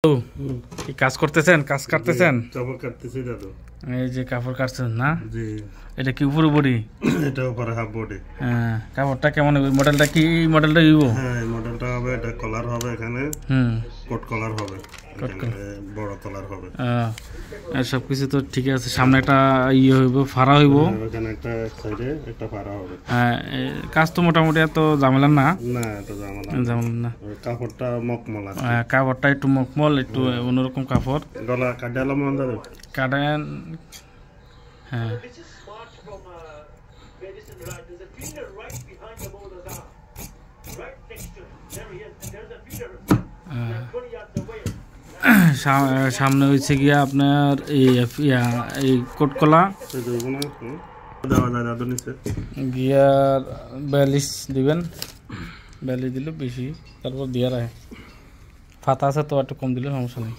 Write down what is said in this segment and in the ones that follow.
তো কি কাজ করতেছেন, কাজ কাটতেছেন? কাপড় কাটতেছি দাদু। এই যে কাপড় কাটছেন না? জি। এটা কি উপরে বডি? এটা উপরে হাফ বডি। হ্যাঁ, কাপড়টা কেমন হবে? মডেলটা কি মডেলটা ইউ? হ্যাঁ, এই মডেলটা হবে, এটা কলার হবে এখানে। কোট কলার হবে। বড় কলার হবে। সব কিছু তো ঠিক আছে। সামনে একটা ইয়ে হইব, ফাড়া হইব। এখানে একটা সাইডে একটা ফাড়া হবে। কাজ তো মোটামুটি এত ঝামেলা না। না, এত ঝামেলা না। কাপড়টা মকমল আছে। কাপড়টা একটু মকমল, একটু অন্যরকম কাপড়। গলা কাটালাম দাদু। কাটেন। হ্যাঁ, সামনে হয়েছে গিয়া আপনার এই কোটকলা গিয়ার 42 দিবেন। 42 দিলে বেশি, তারপর দিয়া রাখে ফাতা আছে তো একটু কম দিলে সমস্যা নেই।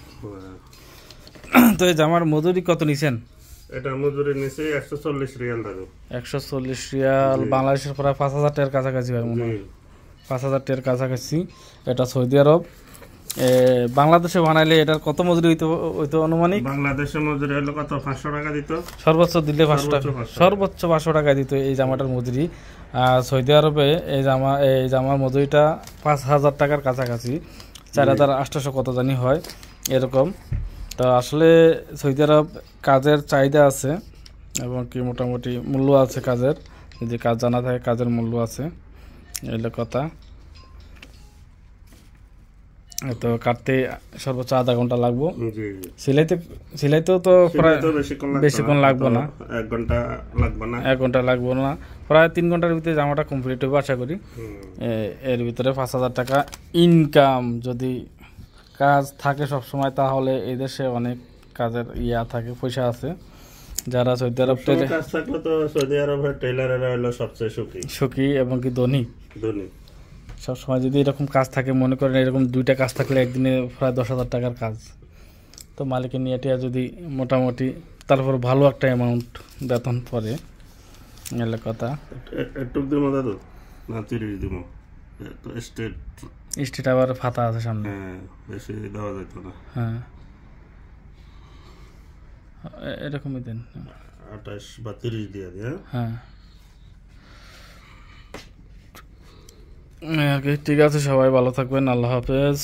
তো এই জামার মজুরি কত নিছেন? এটা মজুরি নিছে 140 রিয়াল দাদু। 140 রিয়াল বাংলাদেশের প্রায় 5000 টাকার কাছাকাছি হয় মনে হয়। 5000 টাকার কাছাকাছি। এটা সৌদি আরব। বাংলাদেশে বানাইলে এটার কত মজুরি হইতো অনুমানিক? বাংলাদেশের মজুরি হলো কত? 500 টাকা দিত। সর্বোচ্চ দিলে 500 টাকা, সর্বোচ্চ 500 টাকা দিত এই জামাটার মজুরি। আর সৌদি আরবে এই জামার মজুরিটা 5000 টাকার কাছাকাছি, 4800 কত জানি হয় এরকম। তো আসলে সৌদি আরব কাজের চাহিদা আছে এবং কি মোটামুটি মূল্য আছে কাজের। যদি কাজ জানা থাকে কাজের মূল্য আছে, এগুলো কথা। তো কাটতে সর্বোচ্চ আধা ঘন্টা লাগবো। সিলাইতেও তো প্রায় বেশিক্ষণ লাগবো না, 1 ঘন্টা লাগবে না। 1 ঘন্টা লাগবো না, প্রায় 3 ঘন্টার ভিতরে জামাটা কমপ্লিট হবে আশা করি। এর ভিতরে 5000 টাকা ইনকাম যদি কাজ থাকে সবসময়, তাহলে এই দেশে অনেক কাজের থাকে, পয়সা আছে। যারা সৌদি আরব কাজ থাকলে তো সৌদি আরবের টেইলারেরা হলো সবচেয়ে সুখী এবং কি ধনী। সবসময় যদি এরকম কাজ থাকে, মনে করেন এরকম 2টা কাজ থাকলে একদিনে প্রায় 10,000 টাকার কাজ। তো মালিকের নিয়ে এটা যদি মোটামুটি তারপর ভালো একটা অ্যামাউন্ট বেতন পড়ে, এলে কথা। একটু দিব দাদু না 30 দিব। তো স্টেট আবার ফাতা আছে সামনে। হ্যাঁ, বেশি দেওয়া যেত না। হ্যাঁ, এরকমই দেন। 28 বা 30 দিয়ে দিই। হ্যাঁ, ঠিক আছে, সবাই ভালো থাকবেন। আল্লাহ হাফেজ।